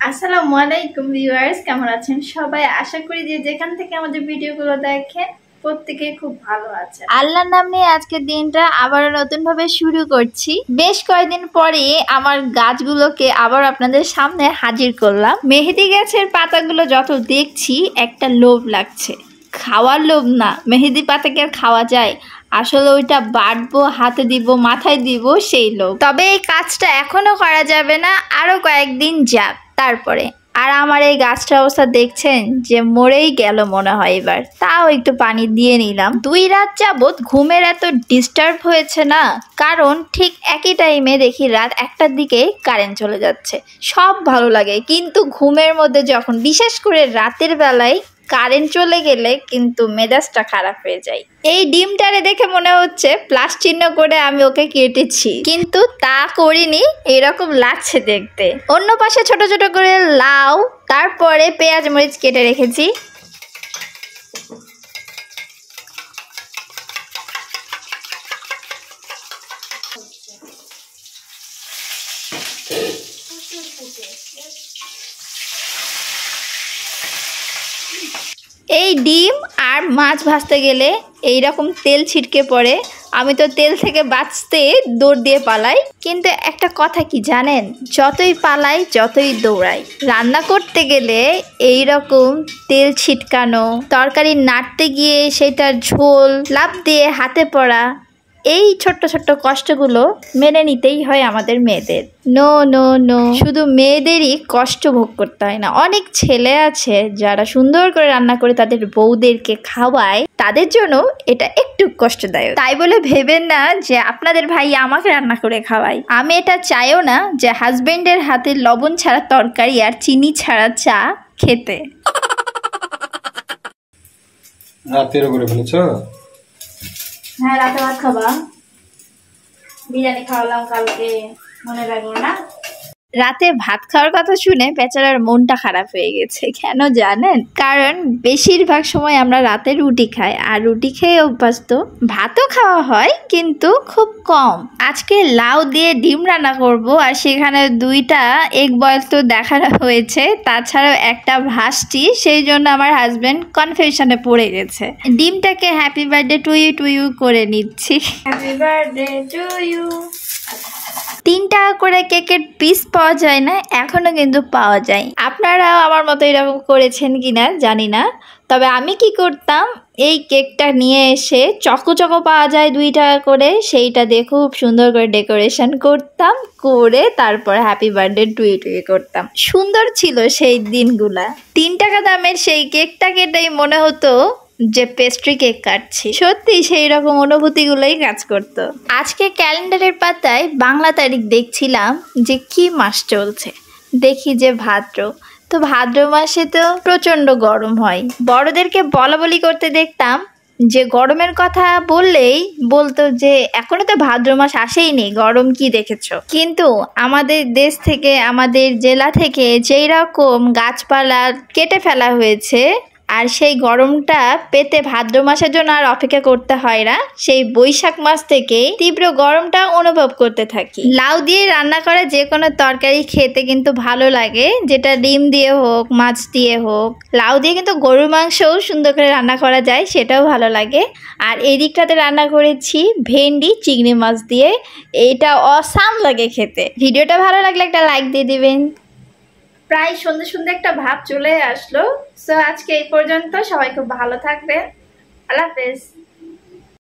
আসসালামু আলাইকুম ভিউয়ার্স, কেমন আছেন সবাই? আশা করি যে যেখান থেকে আমাদের ভিডিওগুলো দেখেন প্রত্যেকে খুব ভালো আছে। আল্লাহর নাম নিয়ে আজকের দিনটা আবার নতুন ভাবে শুরু করছি। বেশ কয়েকদিন পরে আমার গাছগুলোকে আবার আপনাদের সামনে হাজির করলাম। মেহেদি গাছের পাতাগুলো যত দেখছি একটা লোভ লাগছে, খাওয়ার লোভ না। মেহেদি পাতাকে আর খাওয়া যায়? আসলে ওইটা বাটবো, হাতে দিব, মাথায় দিব, সেই লোভ। তবে এই কাজটা এখনো করা যাবে না, আরো কয়েকদিন যাক তারপরে। আর আমার এই গাছটার অবস্থা দেখছেন যে মরেই গেল মনে হয় এবার। তাও একটু পানি দিয়ে নিলাম। 2 রাত যাবত ঘুমের এত ডিস্টার্ব হয়েছে না, কারণ ঠিক একই টাইমে দেখি রাত 1টার দিকে কারেন্ট চলে যাচ্ছে। সব ভালো লাগে, কিন্তু ঘুমের মধ্যে যখন বিশেষ করে রাতের বেলায় কারেন্ট চলে গেলে কিন্তু মেজাজটা খারাপ হয়ে যায়। এই ডিমটারে দেখে মনে হচ্ছে প্লাস চিহ্ন করে আমি ওকে কেটেছি, কিন্তু তা করিনি। এরকম লাগছে দেখতে। অন্য পাশে ছোট ছোট করে লাউ, তারপরে পেঁয়াজ মরিচ কেটে রেখেছি। এই ডিম আর মাছ ভাজতে গেলে এইরকম তেল ছিটকে পড়ে। আমি তো তেল থেকে বাঁচতে দৌড় দিয়ে পালাই, কিন্তু একটা কথা কি জানেন, যতই পালাই যতই দৌড়াই, রান্না করতে গেলে এইরকম তেল ছিটকানো, তরকারি নাড়তে গিয়ে সেটার ঝোল লাফ দিয়ে হাতে পড়া, এই ছোট্ট ছোট্ট কষ্টগুলো মেনে নিতেই হয় আমাদের মেয়েদের। নো নো নো, শুধু মেয়েদেরই কষ্ট ভোগ করতে হয় না, অনেক ছেলে আছে যারা সুন্দর করে রান্না করে তাদের বউদেরকে খাওয়ায়, তাদের জন্য এটা একটু কষ্টদায়ক। তাই বলে ভেবেন না যে আপনাদের ভাই আমাকে রান্না করে খাওয়ায়। আমি এটা চাইও না যে হাজবেন্ডের হাতে লবণ ছাড়া তরকারি আর চিনি ছাড়া চা খেতে। রাতের করে ফেলেছো? হ্যাঁ, রাতে ভাত খাবা? বিরিয়ানি খাওয়ালাম কালকে, মনে লাগলো না? রাতে ভাত খাওয়ার কথা শুনে বেচারার মনটা খারাপ হয়ে গেছে। কেন জানেন? কারণ বেশিরভাগ সময় আমরা রাতে রুটি খাই, আর রুটি খেয়ে অভ্যাস তো। ভাতও খাওয়া হয় কিন্তু খুব কম। আজকে লাউ দিয়ে ডিম রান্না করব, আর সেখানে 2টা এগ বয়েল তো দেখানো হয়েছে, তাছাড়াও একটা ভাসটি। সেই জন্য আমার হাজবেন্ড কনফিউশনে পড়ে গেছে। ডিমটাকে হ্যাপি বার্থডে টু ইউ করে নিচ্ছি। Happy birthday to you. 3 টাকা করে কেকের পিস পাওয়া যায় না, এখনো কিন্তু পাওয়া যায়। আপনারাও আমার মতো এরকম করেছেন কিনা জানি না, তবে আমি কি করতাম, এই কেকটা নিয়ে এসে চকো চকো পাওয়া যায় 2 টাকা করে, সেইটা দিয়ে খুব সুন্দর করে ডেকোরেশন করতাম, করে তারপর হ্যাপি বার্থডে টু ইউ করতাম। সুন্দর ছিল সেই দিনগুলা। 3 টাকা দামের সেই কেকটা কেটেই মনে হতো যে পেস্ট্রি কেক কাটছি। সত্যি সেই রকম অনুভূতিগুলোই কাজ করতো। আজকে ক্যালেন্ডারের পাতায় বাংলা তারিখ দেখছিলাম যে কি মাস চলছে, দেখি যে ভাদ্র। তো ভাদ্র মাসে তো প্রচন্ড গরম হয়। বড়দেরকে বলা বলি করতে দেখতাম যে গরমের কথা বললেই বলতো যে এখনো তো ভাদ্র মাস আসেইনি, গরম কি দেখেছো। কিন্তু আমাদের দেশ থেকে, আমাদের জেলা থেকে যেই রকম গাছপালা কেটে ফেলা হয়েছে, আর সেই গরমটা পেতে ভাদ্র মাসের জন্য আর অপেক্ষা করতে হয় না, সেই বৈশাখ মাস থেকে তীব্র গরমটা অনুভব করতে থাকি। লাউ দিয়ে রান্না করা যে কোনো তরকারি খেতে কিন্তু ভালো লাগে, যেটা ডিম দিয়ে হোক, মাছ দিয়ে হোক। লাউ দিয়ে কিন্তু গরুর মাংসও সুন্দর করে রান্না করা যায়, সেটাও ভালো লাগে। আর এই দিকটাতে রান্না করেছি ভেন্ডি চিংড়ি মাছ দিয়ে, এইটা অসাম লাগে খেতে। ভিডিওটা ভালো লাগলে একটা লাইক দিয়ে দিবেন। প্রায় সন্ধ্যে সন্ধ্যে একটা ভাব চলে আসলো। সো আজকে এই পর্যন্ত, সবাই খুব ভালো থাকবেন। আল্লাহ হাফেজ।